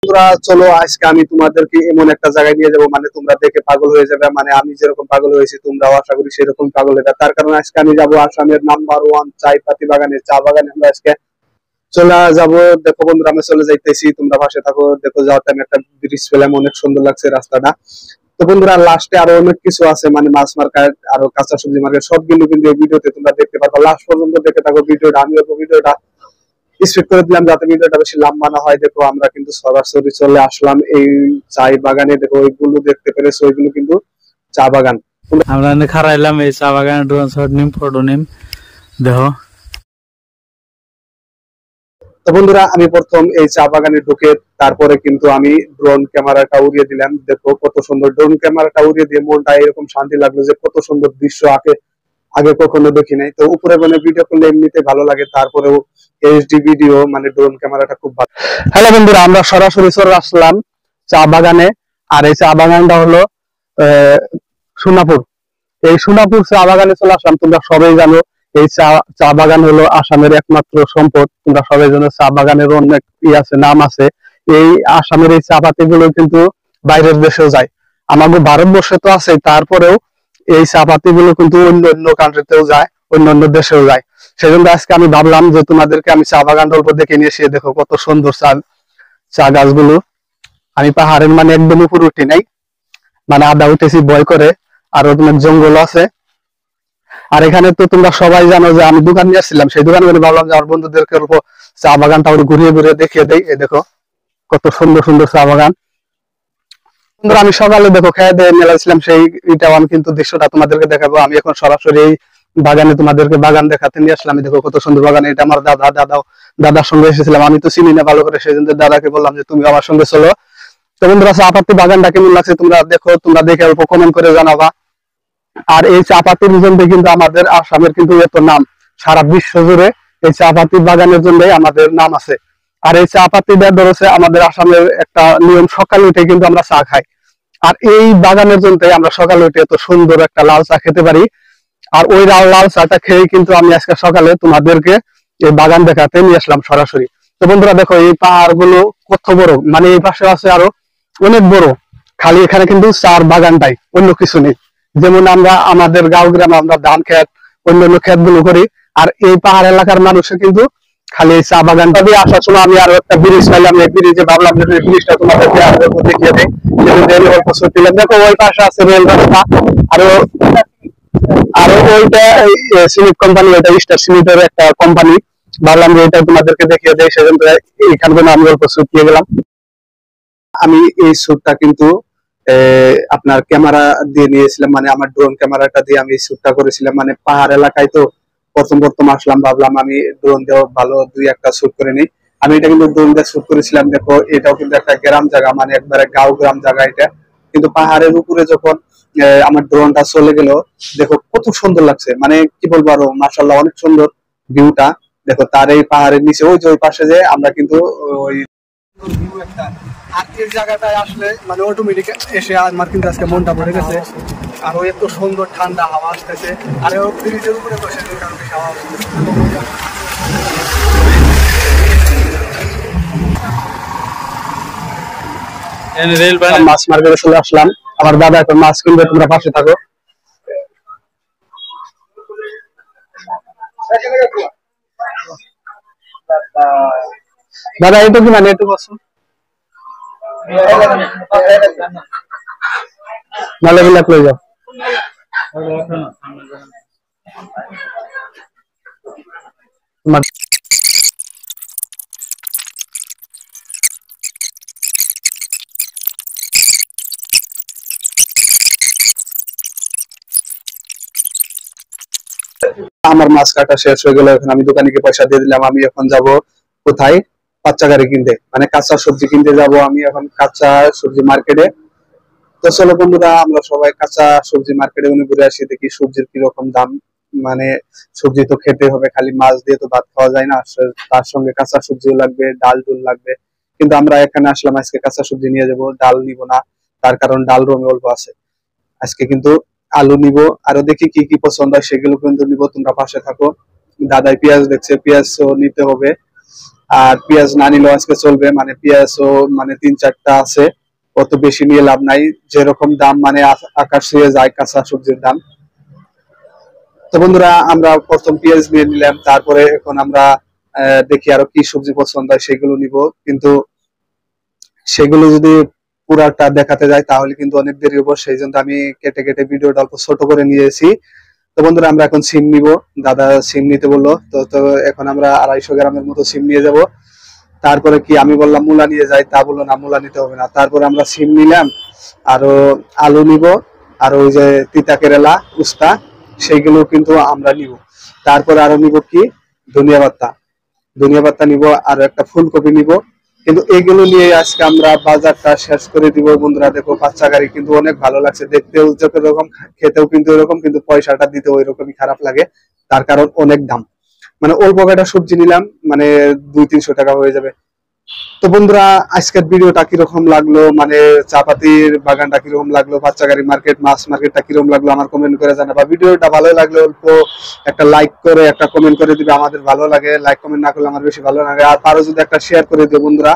তোমরা চলো আজকে আমি তোমাদেরকে এমন একটা জায়গায় নিয়ে যাবো, মানে তোমরা দেখে পাগল হয়ে যাবে। মানে আমি যেরকম পাগল হয়েছি তোমরাও আশা করি সেরকম পাগল হবে। তার কারণে আজকে আমি যাবো আসামের নাম্বার 1 চাই পাতি বাগানে, চা বাগানে আমরা আজকে চলে যাবো। দেখো বন্ধুরা, আমি চলে যাইতেছি, তোমরা পাশে থাকো। দেখো যাওয়ার টাইমে একটা ব্রিজ পেলাম, অনেক সুন্দর লাগছে রাস্তাটা। তো বন্ধুরা লাস্টে আরো অনেক কিছু আছে, মানে মাছ মার্কেট, আরো কাঁচা সবজি মার্কেট, সবগুলো কিন্তু এই ভিডিওতে তোমরা দেখতে পারবে। লাস্ট পর্যন্ত দেখে থাকো ভিডিওটা। আমি ভিডিওটা স্কিপ করে দিলাম যাতে ভিডিওটা বেশি লম্বা না হয়। দেখো আমরা কিন্তু সরাসরি চলে আসলাম এই চাই বাগানে। দেখো ওইগুলো দেখতে পেরেছো, ওইগুলো কিন্তু চা বাগান। আমরা খারাইলাম এই চা বাগানে, ড্রোন শট নিম, ফটো নিম। দেখো তো বন্ধুরা আমি প্রথম এই চা বাগানে ঢুকে তারপরে কিন্তু আমি ড্রোন ক্যামেরাটা উড়িয়ে দিলাম। দেখো কত সুন্দর ড্রোন ক্যামেরাটা উড়িয়ে দিয়ে মনটা এরকম শান্তি লাগলো যে কত সুন্দর দৃশ্য আগে আগে কখনো দেখি নাই। তো উপরে মানে ভিডিও করলে এমনিতে ভালো লাগে, তারপরেও এইচডি ভিডিও মানে ড্রোন ক্যামেরাটা খুব ভালো। হ্যালো বন্ধুরা, আমরা সরাসরি চলে আসলাম চা বাগানে। আর এই চা বাগানটা হলো সোনাপুর। এই সোনাপুর চা বাগানে চলে আসলাম। তোমরা সবাই জানো এই চা বাগান হলো আসামের একমাত্র সম্পদ। তোমরা সবাই জানো চা বাগানের অনেক আছে, নাম আছে। এই আসামের এই চা পাতি গুলো কিন্তু বাইরের দেশেও যায়। আমাদের ভারতবর্ষে তো আছে, তারপরেও এই চা পাতি গুলো কিন্তু অন্য অন্য কান্ট্রিতেও যায়, অন্য অন্য দেশেও যায়। সেই জন্য আজকে আমি ভাবলাম যে তোমাদেরকে আমি চা বাগানটার উপর দেখে নিয়ে এসে দেখো কত সুন্দর চা গাছগুলো। আমি পাহাড়ের মানে একদম উপরে উঠি নাই, মানে আদা উঠেছি ভয় করে। আর তোমার জঙ্গল আছে। আর এখানে তো তোমরা সবাই জানো যে আমি দোকান নিয়ে আসছিলাম, সেই দোকানে ভাবলাম যে আমার বন্ধুদেরকে অল্প চা বাগানটা ঘুরিয়ে ঘুরিয়ে দেখিয়ে দেই। এই দেখো কত সুন্দর সুন্দর চা বাগান। বন্ধুরা আমি সকালে দেখো খেয়ে দিয়ে মেলাছিলাম, সেই এটাও আমি কিন্তু দৃশ্যটা তোমাদেরকে দেখাবো। আমি এখন সরাসরি এই বাগানে তোমাদেরকে বাগান দেখাতে নিয়ে আসলাম। দেখো কত সুন্দর বাগান। এটা আমার দাদার সঙ্গে এসেছিলাম, আমি তো চিনি না ভালো করে, সেই জন্য দাদাকে বললাম যে তুমি আমার সঙ্গে চলো। তো বন্ধুরা চা পাতি বাগানটা কেমন লাগছে তোমরা দেখো, তোমরা দেখে অল্প কমেন্ট করে জানাবা। আর এই চা পাতির জন্য কিন্তু আমাদের আসামের কিন্তু এত নাম, সারা বিশ্ব জুড়ে এই চা পাতি বাগানের জন্য আমাদের নাম আছে। আর এই চা পাতি ধরেছে আমাদের আসামের একটা নিয়ম, সকালে উঠে কিন্তু আমরা চা খাই। আর এই বাগানের জন্য আমরা সকালে উঠে এত সুন্দর একটা লাল চা খেতে পারি। আর ওই লাল চাটা খেয়ে কিন্তু আমি আজকে সকালে তোমাদেরকে এই বাগান দেখাতে নিয়ে আসলাম সরাসরি। তো বন্ধুরা দেখো এই পাহাড় গুলো কত বড়, মানে এই পাশে আছে আরো অনেক বড়। খালি এখানে কিন্তু চার বাগানটাই, অন্য কিছু নেই। যেমন আমরা আমাদের গাঁও গ্রামে আমরা ধান খেত, অন্যান্য ক্ষেত গুলো করি। আর এই পাহাড় এলাকার মানুষের কিন্তু খালি এই চা বাগানটা দিয়ে আসার সময় আমি আরো একটা ব্রিজ পাইলাম। এই ব্রিজে ভাবলাম যে ব্রিজটা তোমাদেরকে দেখিয়ে দিই। অল্প ছুটিলাম। দেখো ওই পাশে আছে রেল রাস্তা, আরো আরো ওইটা সিমেন্ট কোম্পানি, ওইটা স্টার সিমেন্টের একটা কোম্পানি। ভাবলাম যে এটা তোমাদেরকে দেখিয়ে দেয়, সেজন্য এইখানে আমি অল্প ছুটিয়ে গেলাম। আমি এই শ্যুটটা কিন্তু আপনার ক্যামেরা দিয়ে নিয়েছিলাম, মানে আমার ড্রোন ক্যামেরাটা দিয়ে আমি এই শ্যুটটা করেছিলাম। মানে পাহাড় এলাকায় তো প্রথম আসলাম, ভাবলাম আমি ড্রোন দিয়ে ভালো 2-1টা শ্যুট করে নিই। আমি এটা কিন্তু ড্রোন দিয়ে শ্যুট করেছিলাম। দেখো এটাও কিন্তু একটা গ্রাম জায়গা, মানে একবারে গাঁও গ্রাম জায়গা এটা। কিন্তু পাহাড়ের উপরে যখন আমার ড্রোনটা চলে গেল, দেখো কত সুন্দর লাগছে, মানে কি বলবো আরো, মাশাআল্লাহ অনেক সুন্দর ভিউটা। দেখো তার এই পাহাড়ের নিচে ওই যে ওই পাশে যে আমরা কিন্তু ওই আর এই জায়গাটায় আসলে মানে অটোমেটিক এসে আমার কিন্তু আজকে মনটা ভরে গেছে। আর এত সুন্দর ঠান্ডা হাওয়া আসতেছে। আর ব্রিজের উপরে বসে হাওয়া মাছ মার্কেটে চলে আসলাম। আমার দাদা এখন মাছ কিনবে, তোমরা পাশে থাকো। দাদা এটা কি মানে একটু বসো, নালে বিলাক লয়ে যাও। আমার মাছ কাটা শেষ হয়ে গেল, এখন আমি দোকানিকে পয়সা দিয়ে দিলাম। আমি এখন যাব কোথায়, কাঁচা গাড়ি কিনতে, মানে কাঁচা সবজি কিনতে যাব আমি এখন কাঁচা সবজি মার্কেটে। তো চলো বন্ধুরা আমরা সবাই কাঁচা সবজি মার্কেটে ঘুরে আসি, দেখি সবজির কিরকম দাম। মানে সবজি তো খেতে হবে, খালি মাছ দিয়ে তো ভাত খাওয়া যায় না, তার সঙ্গে কাঁচা সবজিও লাগবে, ডাল ডুল লাগবে। কিন্তু আমরা এখানে আসলাম আজকে কাঁচা সবজি নিয়ে যাব, ডাল নিব না। তার কারণ ডাল রঙে অল্প আছে। আজকে কিন্তু আলু নিব, আরো দেখি কি কি পছন্দ হয় সেগুলো কিন্তু নিব। তোমরা পাশে থাকো। দাদাই পেঁয়াজ দেখছে, পেঁয়াজও নিতে হবে। আর পেঁয়াজ না নিলেও আজকে চলবে, মানে পেঁয়াজও মানে 3-4টা আছে, অত বেশি নিয়ে লাভ নাই, যেরকম দাম মানে আকাশ ছুঁয়ে যায় কাঁচা সবজির দাম। তো বন্ধুরা আমরা প্রথম পেঁয়াজ নিয়ে নিলাম, তারপরে এখন আমরা দেখি আরো কি সবজি পছন্দ হয় সেগুলো নিব, কিন্তু সেগুলো যদি পুরাটা দেখাতে যায় তাহলে কিন্তু অনেক দেরি হবো, সেই জন্য আমি কেটে কেটে ভিডিওটা অল্প ছোট করে নিয়েছি। তো বন্ধুরা আমরা এখন সিম নিব, দাদা সিম নিতে বললো, তো তো এখন আমরা 250 গ্রামের মতো সিম নিয়ে যাব। তারপরে কি আমি বললাম মূলা নিয়ে যাই, তা বললো না মূলা নিতে হবে না। তারপরে আমরা সিম নিলাম, আরো আলু নিব, আর ওই যে তিতা কেরালা উস্তা সেইগুলো কিন্তু আমরা নিব। তারপরে আরো নিব কি ধনিয়া পাতা, ধনিয়া পাতা নিব, আর একটা ফুলকপি নিব। কিন্তু এগুলো নিয়ে আজকে আমরা বাজারটা শেষ করে দিব। বন্ধুরা দেখো বাচ্চা গাড়ি কিন্তু অনেক ভালো লাগছে, দেখতেও যেরকম খেতেও কিন্তু এরকম, কিন্তু পয়সাটা দিতে ওই রকমই খারাপ লাগে, তার কারণ অনেক দাম। মানে অল্প কয়টা সবজি নিলাম, মানে 200-300 টাকা হয়ে যাবে। তো বন্ধুরা আজকের ভিডিওটা কিরকম লাগলো, মানে চাপাতির বাগানটা কিরকম লাগলো, বাচ্চাগাড়ি মার্কেট মাছ মার্কেটটা কিরকম লাগলো আমার কমেন্ট করে জানাবা। ভিডিওটা ভালো লাগলে অল্প একটা লাইক করে একটা কমেন্ট করে দিবে, আমাদের ভালো লাগে। লাইক কমেন্ট না করলে আমার বেশি ভালো লাগে। আর পারো যদি একটা শেয়ার করে দিও বন্ধুরা।